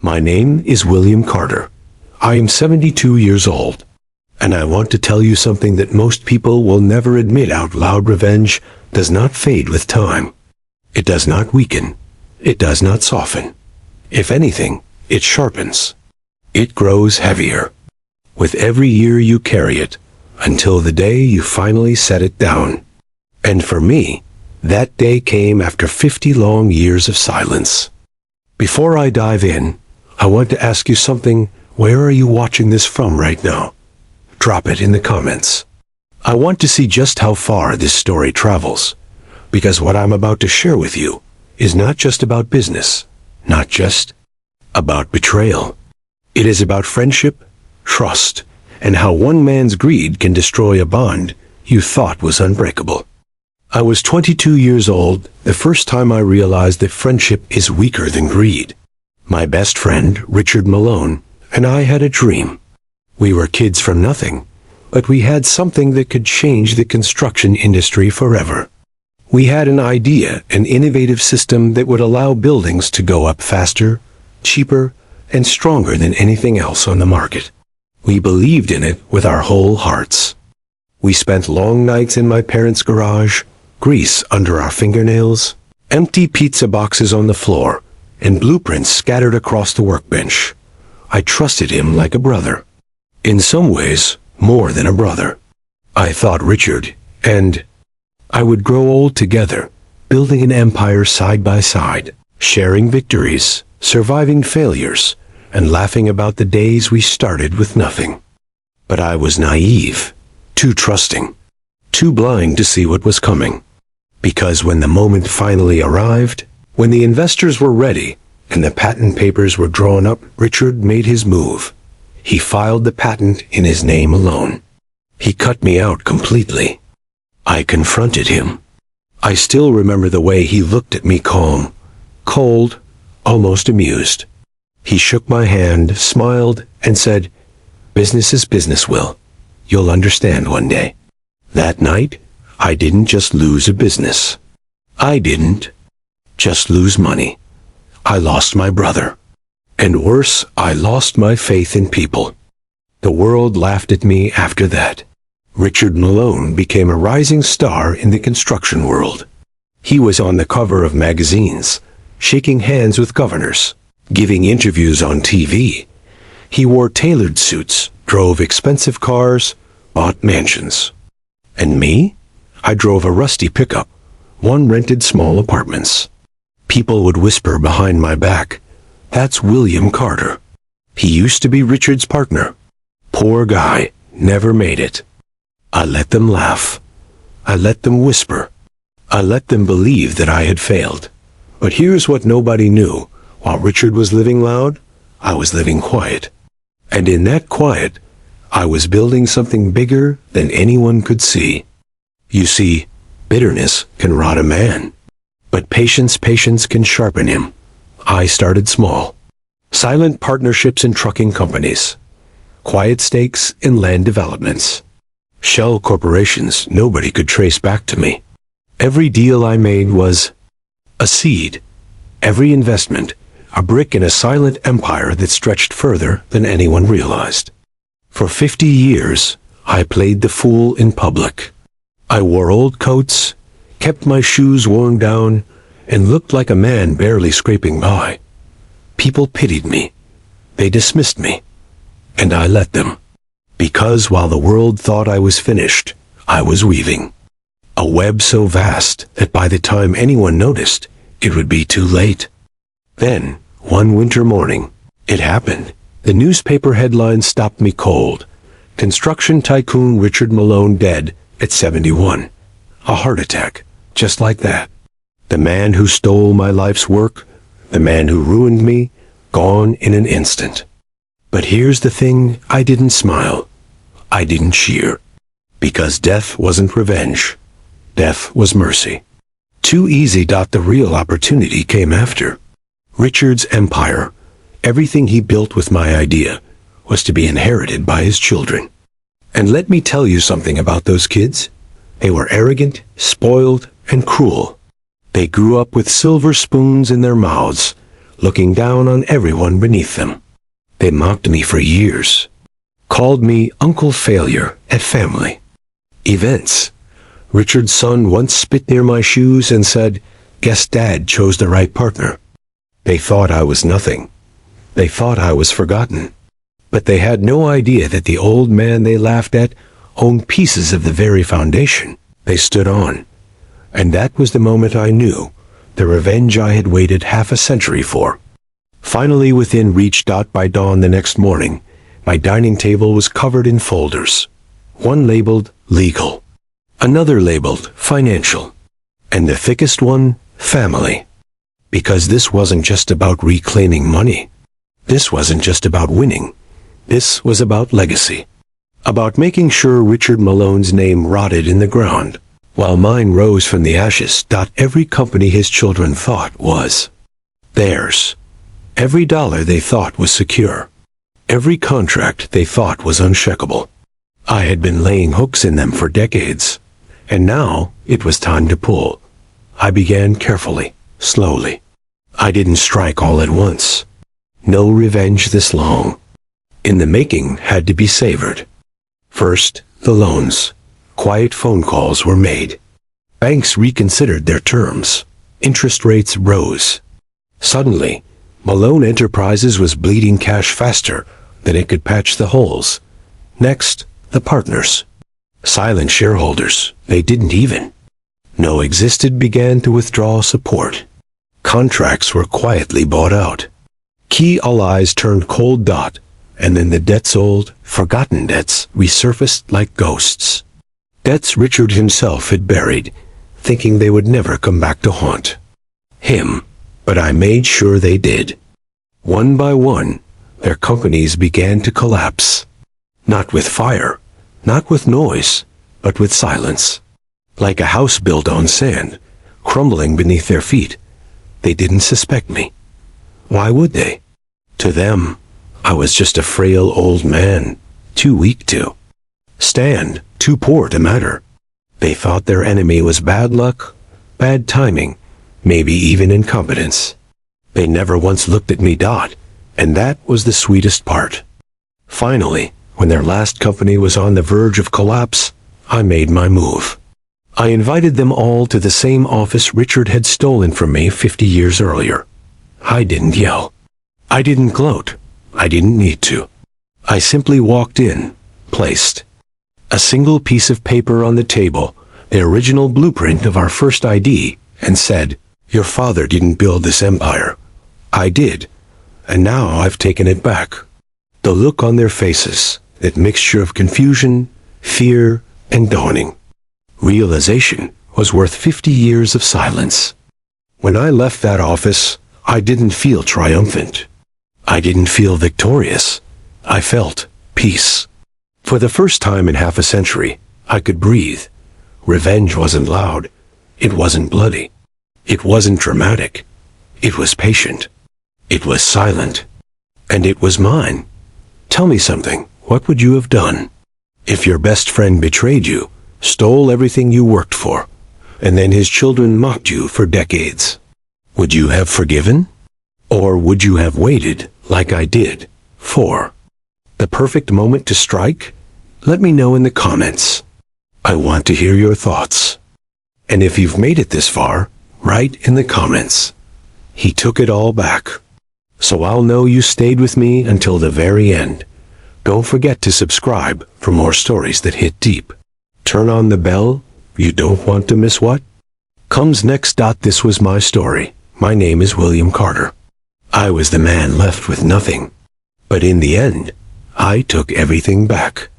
My name is William Carter. I am 72 years old, and I want to tell you something that most people will never admit out loud. Revenge does not fade with time. It does not weaken. It does not soften. If anything, it sharpens. It grows heavier. With every year you carry it, until the day you finally set it down. And for me, that day came after 50 long years of silence. Before I dive in, I want to ask you something. Where are you watching this from right now? Drop it in the comments. I want to see just how far this story travels, because what I'm about to share with you is not just about business, not just about betrayal. It is about friendship, trust, and how one man's greed can destroy a bond you thought was unbreakable. I was 22 years old the first time I realized that friendship is weaker than greed. My best friend, Richard Malone, and I had a dream. We were kids from nothing, but we had something that could change the construction industry forever. We had an idea, an innovative system that would allow buildings to go up faster, cheaper, and stronger than anything else on the market. We believed in it with our whole hearts. We spent long nights in my parents' garage, grease under our fingernails, empty pizza boxes on the floor, and blueprints scattered across the workbench. I trusted him like a brother. In some ways, more than a brother. I thought Richard and I would grow old together, building an empire side by side, sharing victories, surviving failures, and laughing about the days we started with nothing. But I was naive, too trusting, too blind to see what was coming. Because when the moment finally arrived, when the investors were ready and the patent papers were drawn up, Richard made his move. He filed the patent in his name alone. He cut me out completely. I confronted him. I still remember the way he looked at me, calm, cold, almost amused. He shook my hand, smiled, and said, "Business is business, Will. You'll understand one day." That night, I didn't just lose a business. I didn't just lose money. I lost my brother. And worse, I lost my faith in people. The world laughed at me after that. Richard Malone became a rising star in the construction world. He was on the cover of magazines, shaking hands with governors, giving interviews on TV. He wore tailored suits, drove expensive cars, bought mansions. And me? I drove a rusty pickup. One rented small apartments. People would whisper behind my back, "That's William Carter. He used to be Richard's partner. Poor guy, never made it." I let them laugh. I let them whisper. I let them believe that I had failed. But here's what nobody knew. While Richard was living loud, I was living quiet. And in that quiet, I was building something bigger than anyone could see. You see, bitterness can rot a man. But patience can sharpen him. I started small. Silent partnerships in trucking companies. Quiet stakes in land developments. Shell corporations nobody could trace back to me. Every deal I made was a seed. Every investment, a brick in a silent empire that stretched further than anyone realized. For 50 years, I played the fool in public. I wore old coats, kept my shoes worn down, and looked like a man barely scraping by. People pitied me. They dismissed me. And I let them. Because while the world thought I was finished, I was weaving. A web so vast that by the time anyone noticed, it would be too late. Then, one winter morning, it happened. The newspaper headlines stopped me cold. Construction tycoon Richard Malone dead at 71. A heart attack, just like that. The man who stole my life's work, the man who ruined me, gone in an instant. But here's the thing, I didn't smile. I didn't cheer. Because death wasn't revenge. Death was mercy. Too easy. The real opportunity came after. Richard's empire, everything he built with my idea, was to be inherited by his children. And let me tell you something about those kids. They were arrogant, spoiled, and cruel. They grew up with silver spoons in their mouths, looking down on everyone beneath them. They mocked me for years, called me Uncle Failure at family events. Richard's son once spit near my shoes and said, "Guess Dad chose the right partner." They thought I was nothing. They thought I was forgotten. But they had no idea that the old man they laughed at owned pieces of the very foundation they stood on. And that was the moment I knew the revenge I had waited half a century for. Finally within reach. By dawn the next morning, my dining table was covered in folders. One labeled legal, another labeled financial, and the thickest one, family. Because this wasn't just about reclaiming money. This wasn't just about winning. This was about legacy. About making sure Richard Malone's name rotted in the ground, while mine rose from the ashes. Every company his children thought was theirs. Every dollar they thought was secure. Every contract they thought was unshakable. I had been laying hooks in them for decades, and now it was time to pull. I began carefully, slowly. I didn't strike all at once. No revenge this long. In the making had to be savored. First, the loans. Quiet phone calls were made. Banks reconsidered their terms. Interest rates rose. Suddenly, Malone Enterprises was bleeding cash faster than it could patch the holes. Next, the partners. Silent shareholders, they didn't even know existed, began to withdraw support. Contracts were quietly bought out. Key allies turned cold. And then the debts, forgotten debts, resurfaced like ghosts. Debts Richard himself had buried, thinking they would never come back to haunt him. But I made sure they did. One by one, their companies began to collapse. Not with fire, not with noise, but with silence. Like a house built on sand, crumbling beneath their feet. They didn't suspect me. Why would they? To them, I was just a frail old man, too weak to stand, too poor to matter. They thought their enemy was bad luck, bad timing, maybe even incompetence. They never once looked at me. And that was the sweetest part. Finally, when their last company was on the verge of collapse, I made my move. I invited them all to the same office Richard had stolen from me 50 years earlier. I didn't yell. I didn't gloat. I didn't need to. I simply walked in, placed a single piece of paper on the table, the original blueprint of our first ID, and said, "Your father didn't build this empire. I did, and now I've taken it back." The look on their faces, that mixture of confusion, fear, and dawning realization, was worth 50 years of silence. When I left that office, I didn't feel triumphant. I didn't feel victorious. I felt peace. For the first time in half a century, I could breathe. Revenge wasn't loud. It wasn't bloody. It wasn't dramatic. It was patient. It was silent. And it was mine. Tell me something. What would you have done if your best friend betrayed you, stole everything you worked for, and then his children mocked you for decades? Would you have forgiven? Or would you have waited, like I did, for the perfect moment to strike? Let me know in the comments. I want to hear your thoughts. And if you've made it this far, write in the comments, "He took it all back." So I'll know you stayed with me until the very end. Don't forget to subscribe for more stories that hit deep. Turn on the bell. You don't want to miss what comes next. This was my story. My name is William Carter. I was the man left with nothing. But in the end, I took everything back.